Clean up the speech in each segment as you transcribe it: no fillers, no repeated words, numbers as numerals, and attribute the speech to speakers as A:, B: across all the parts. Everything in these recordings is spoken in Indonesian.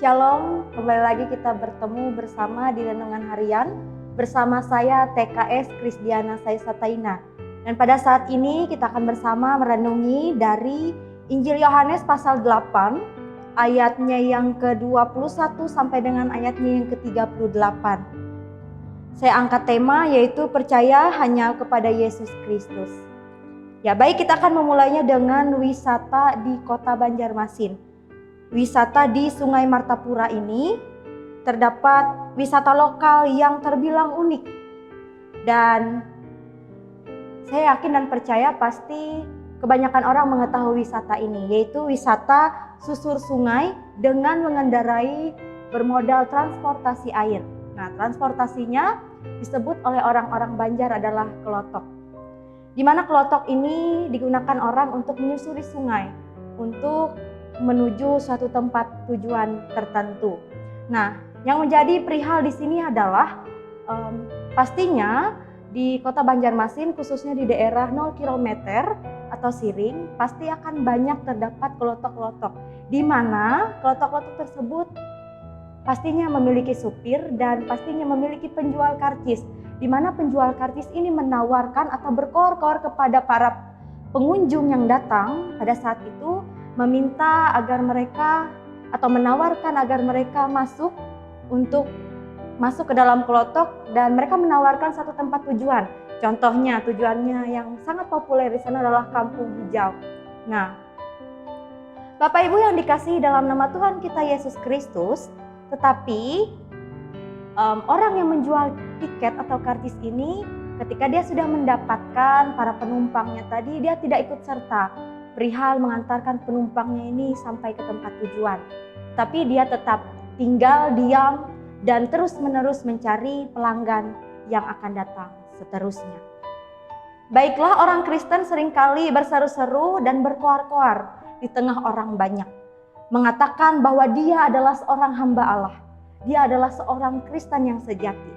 A: Shalom, kembali lagi kita bertemu bersama di Renungan Harian bersama saya TKS Krisdiana Saisataina. Dan pada saat ini kita akan bersama merenungi dari Injil Yohanes pasal 8 ayatnya yang ke-21 sampai dengan ayatnya yang ke-38. Saya angkat tema yaitu percaya hanya kepada Yesus Kristus. Ya baik, kita akan memulainya dengan wisata di kota Banjarmasin. Wisata di Sungai Martapura ini terdapat wisata lokal yang terbilang unik. Dan saya yakin dan percaya pasti kebanyakan orang mengetahui wisata ini, yaitu wisata susur sungai dengan mengendarai bermodal transportasi air. Nah, transportasinya disebut oleh orang-orang Banjar adalah kelotok. Di mana kelotok ini digunakan orang untuk menyusuri sungai untuk menuju suatu tempat tujuan tertentu. Nah, yang menjadi perihal di sini adalah pastinya di kota Banjarmasin, khususnya di daerah 0 km atau Siring, pasti akan banyak terdapat kelotok-kelotok, di mana kelotok-kelotok tersebut pastinya memiliki supir dan pastinya memiliki penjual karcis, di mana penjual karcis ini menawarkan atau berkoar-koar kepada para pengunjung yang datang pada saat itu, meminta agar mereka atau menawarkan agar mereka masuk ke dalam kelotok, dan mereka menawarkan satu tempat tujuan. Contohnya tujuannya yang sangat populer di sana adalah Kampung Hijau. Nah, Bapak Ibu yang dikasihi dalam nama Tuhan kita Yesus Kristus, tetapi orang yang menjual tiket atau karcis ini ketika dia sudah mendapatkan para penumpangnya tadi, dia tidak ikut serta perihal mengantarkan penumpangnya ini sampai ke tempat tujuan. Tapi dia tetap tinggal diam dan terus-menerus mencari pelanggan yang akan datang seterusnya. Baiklah, orang Kristen seringkali berseru-seru dan berkoar-koar di tengah orang banyak, mengatakan bahwa dia adalah seorang hamba Allah. Dia adalah seorang Kristen yang sejati.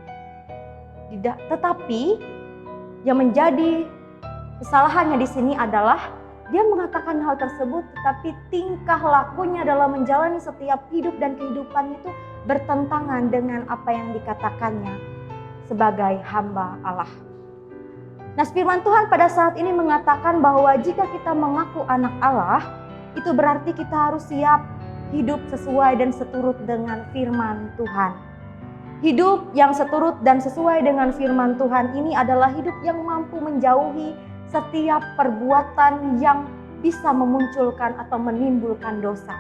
A: Tetapi yang menjadi kesalahannya di sini adalah dia mengatakan hal tersebut, tetapi tingkah lakunya dalam menjalani setiap hidup dan kehidupannya itu bertentangan dengan apa yang dikatakannya sebagai hamba Allah. Nah, firman Tuhan pada saat ini mengatakan bahwa jika kita mengaku anak Allah, itu berarti kita harus siap hidup sesuai dan seturut dengan firman Tuhan. Hidup yang seturut dan sesuai dengan firman Tuhan ini adalah hidup yang mampu menjauhi setiap perbuatan yang bisa memunculkan atau menimbulkan dosa.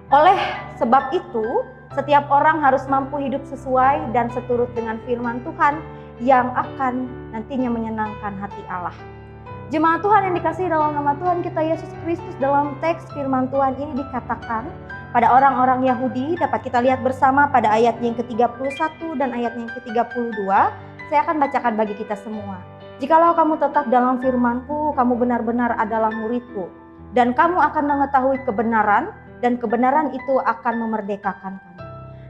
A: Oleh sebab itu, setiap orang harus mampu hidup sesuai dan seturut dengan firman Tuhan yang akan nantinya menyenangkan hati Allah. Jemaat Tuhan yang dikasihi dalam nama Tuhan kita Yesus Kristus, dalam teks firman Tuhan ini dikatakan pada orang-orang Yahudi, dapat kita lihat bersama pada ayat yang ke-31 dan ayat yang ke-32. Saya akan bacakan bagi kita semua. Jikalau kamu tetap dalam firman-Ku, kamu benar-benar adalah murid-Ku, dan kamu akan mengetahui kebenaran, dan kebenaran itu akan memerdekakan kamu.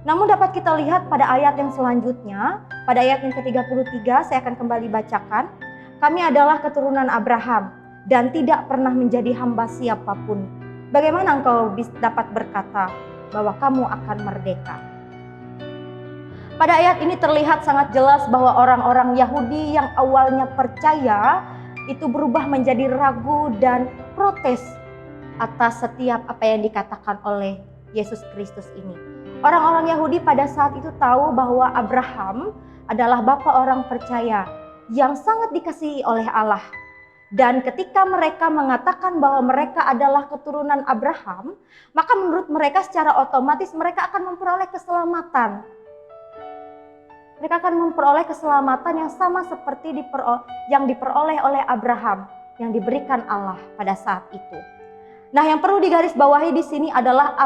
A: Namun dapat kita lihat pada ayat yang selanjutnya, pada ayat yang ke-33, saya akan kembali bacakan. Kami adalah keturunan Abraham, dan tidak pernah menjadi hamba siapapun. Bagaimana engkau dapat berkata bahwa kamu akan merdeka? Pada ayat ini terlihat sangat jelas bahwa orang-orang Yahudi yang awalnya percaya itu berubah menjadi ragu dan protes atas setiap apa yang dikatakan oleh Yesus Kristus ini. Orang-orang Yahudi pada saat itu tahu bahwa Abraham adalah bapa orang percaya yang sangat dikasihi oleh Allah. Dan ketika mereka mengatakan bahwa mereka adalah keturunan Abraham, maka menurut mereka secara otomatis mereka akan memperoleh keselamatan. Mereka akan memperoleh keselamatan yang sama seperti yang diperoleh oleh Abraham, yang diberikan Allah pada saat itu. Nah, yang perlu digarisbawahi di sini adalah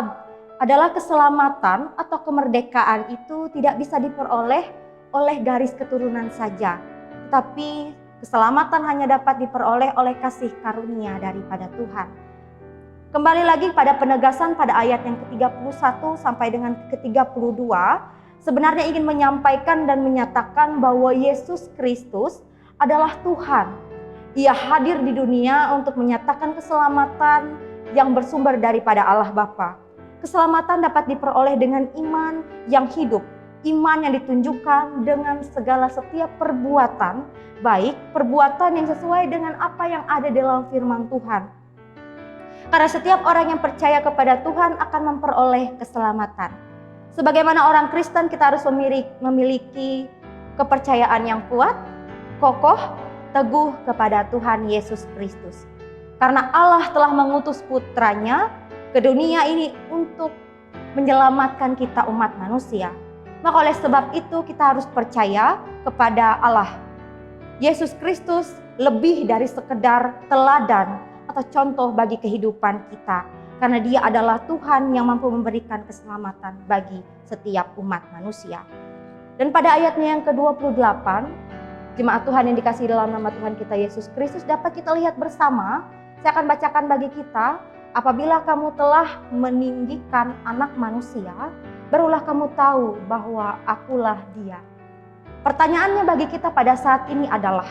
A: keselamatan atau kemerdekaan itu tidak bisa diperoleh oleh garis keturunan saja, tetapi keselamatan hanya dapat diperoleh oleh kasih karunia daripada Tuhan. Kembali lagi pada penegasan pada ayat yang ke-31 sampai dengan ke-32, sebenarnya ingin menyampaikan dan menyatakan bahwa Yesus Kristus adalah Tuhan. Ia hadir di dunia untuk menyatakan keselamatan yang bersumber daripada Allah Bapa. Keselamatan dapat diperoleh dengan iman yang hidup, iman yang ditunjukkan dengan segala setiap perbuatan, baik perbuatan yang sesuai dengan apa yang ada dalam firman Tuhan. Karena setiap orang yang percaya kepada Tuhan akan memperoleh keselamatan. Sebagaimana orang Kristen, kita harus memiliki kepercayaan yang kuat, kokoh, teguh kepada Tuhan Yesus Kristus. Karena Allah telah mengutus putranya ke dunia ini untuk menyelamatkan kita umat manusia. Maka oleh sebab itu kita harus percaya kepada Allah. Yesus Kristus lebih dari sekedar teladan atau contoh bagi kehidupan kita. Karena Dia adalah Tuhan yang mampu memberikan keselamatan bagi setiap umat manusia. Dan pada ayatnya yang ke-28, jemaat Tuhan yang dikasihi dalam nama Tuhan kita Yesus Kristus, dapat kita lihat bersama. Saya akan bacakan bagi kita. Apabila kamu telah meninggikan anak manusia, barulah kamu tahu bahwa akulah Dia. Pertanyaannya bagi kita pada saat ini adalah,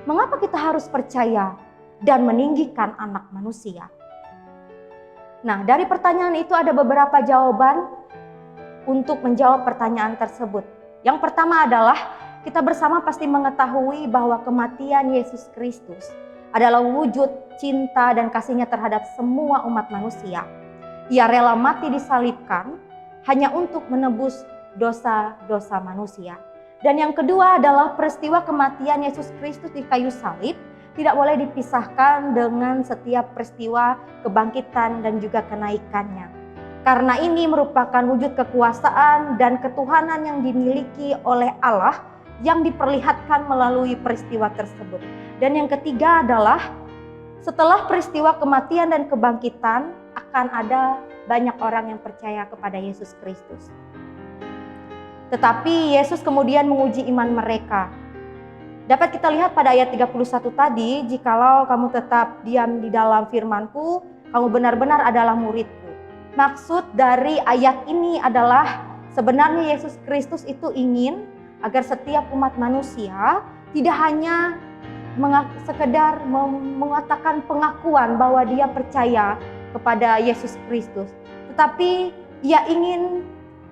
A: mengapa kita harus percaya dan meninggikan anak manusia? Nah, dari pertanyaan itu ada beberapa jawaban untuk menjawab pertanyaan tersebut. Yang pertama adalah, kita bersama pasti mengetahui bahwa kematian Yesus Kristus adalah wujud cinta dan kasih-Nya terhadap semua umat manusia. Ia rela mati disalibkan hanya untuk menebus dosa-dosa manusia. Dan yang kedua adalah peristiwa kematian Yesus Kristus di kayu salib tidak boleh dipisahkan dengan setiap peristiwa kebangkitan dan juga kenaikannya. Karena ini merupakan wujud kekuasaan dan ketuhanan yang dimiliki oleh Allah yang diperlihatkan melalui peristiwa tersebut. Dan yang ketiga adalah setelah peristiwa kematian dan kebangkitan akan ada banyak orang yang percaya kepada Yesus Kristus. Tetapi Yesus kemudian menguji iman mereka. Dapat kita lihat pada ayat 31 tadi, jikalau kamu tetap diam di dalam firman-Ku, kamu benar-benar adalah murid-Ku. Maksud dari ayat ini adalah sebenarnya Yesus Kristus itu ingin agar setiap umat manusia tidak hanya sekedar mengatakan pengakuan bahwa dia percaya kepada Yesus Kristus, tetapi Ia ingin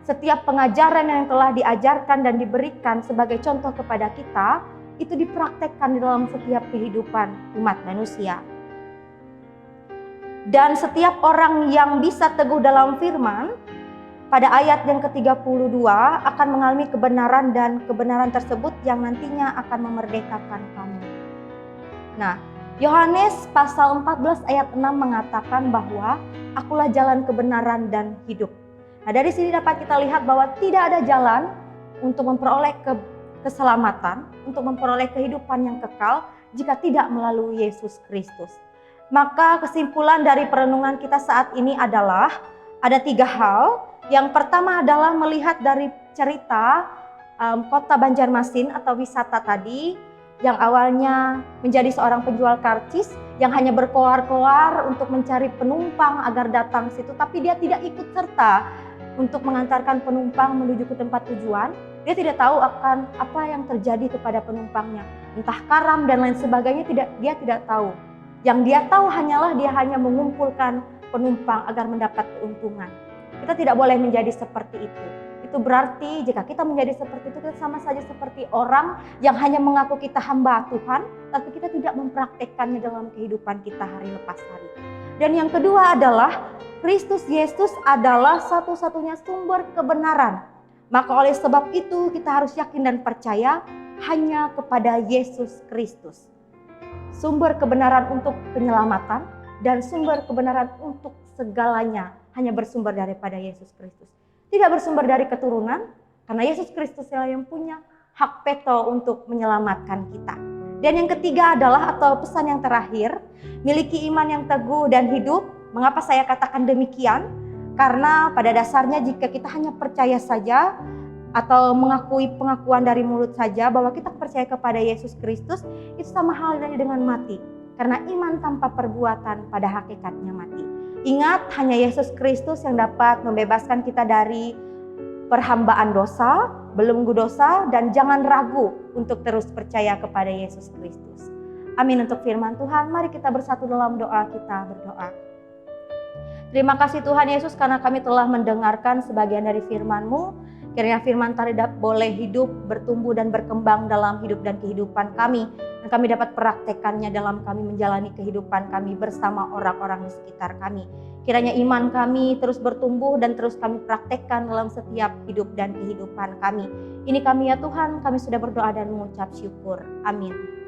A: setiap pengajaran yang telah diajarkan dan diberikan sebagai contoh kepada kita itu dipraktekkan di dalam setiap kehidupan umat manusia. Dan setiap orang yang bisa teguh dalam firman pada ayat yang ke-32 akan mengalami kebenaran, dan kebenaran tersebut yang nantinya akan memerdekakan kamu. Nah, Yohanes pasal 14 ayat 6 mengatakan bahwa akulah jalan kebenaran dan hidup. Nah, dari sini dapat kita lihat bahwa tidak ada jalan untuk memperoleh keselamatan, untuk memperoleh kehidupan yang kekal jika tidak melalui Yesus Kristus. Maka kesimpulan dari perenungan kita saat ini adalah ada 3 hal. Yang pertama adalah melihat dari cerita kota Banjarmasin atau wisata tadi, yang awalnya menjadi seorang penjual karcis yang hanya berkoar-koar untuk mencari penumpang agar datang situ, tapi dia tidak ikut serta untuk mengantarkan penumpang menuju ke tempat tujuan. Dia tidak tahu akan apa yang terjadi kepada penumpangnya, entah karam dan lain sebagainya, dia tidak tahu. Yang dia tahu hanyalah dia hanya mengumpulkan penumpang agar mendapat keuntungan. Kita tidak boleh menjadi seperti itu. Itu berarti jika kita menjadi seperti itu, kita sama saja seperti orang yang hanya mengaku kita hamba Tuhan, tapi kita tidak mempraktekkannya dalam kehidupan kita hari lepas hari. Dan yang kedua adalah Kristus Yesus adalah satu-satunya sumber kebenaran. Maka oleh sebab itu kita harus yakin dan percaya hanya kepada Yesus Kristus. Sumber kebenaran untuk penyelamatan dan sumber kebenaran untuk segalanya hanya bersumber daripada Yesus Kristus. Tidak bersumber dari keturunan, karena Yesus Kristus yang punya hak veto untuk menyelamatkan kita. Dan yang ketiga adalah, atau pesan yang terakhir, miliki iman yang teguh dan hidup. Mengapa saya katakan demikian? Karena pada dasarnya jika kita hanya percaya saja atau mengakui pengakuan dari mulut saja bahwa kita percaya kepada Yesus Kristus, itu sama halnya dengan mati. Karena iman tanpa perbuatan pada hakikatnya mati. Ingat, hanya Yesus Kristus yang dapat membebaskan kita dari perhambaan dosa, belenggu dosa, dan jangan ragu untuk terus percaya kepada Yesus Kristus. Amin untuk firman Tuhan. Mari kita bersatu dalam doa, kita berdoa. Terima kasih Tuhan Yesus karena kami telah mendengarkan sebagian dari firman-Mu. Kiranya firman tadi boleh hidup, bertumbuh dan berkembang dalam hidup dan kehidupan kami. Dan kami dapat praktekannya dalam kami menjalani kehidupan kami bersama orang-orang di sekitar kami. Kiranya iman kami terus bertumbuh dan terus kami praktekkan dalam setiap hidup dan kehidupan kami. Ini kami ya Tuhan, kami sudah berdoa dan mengucap syukur. Amin.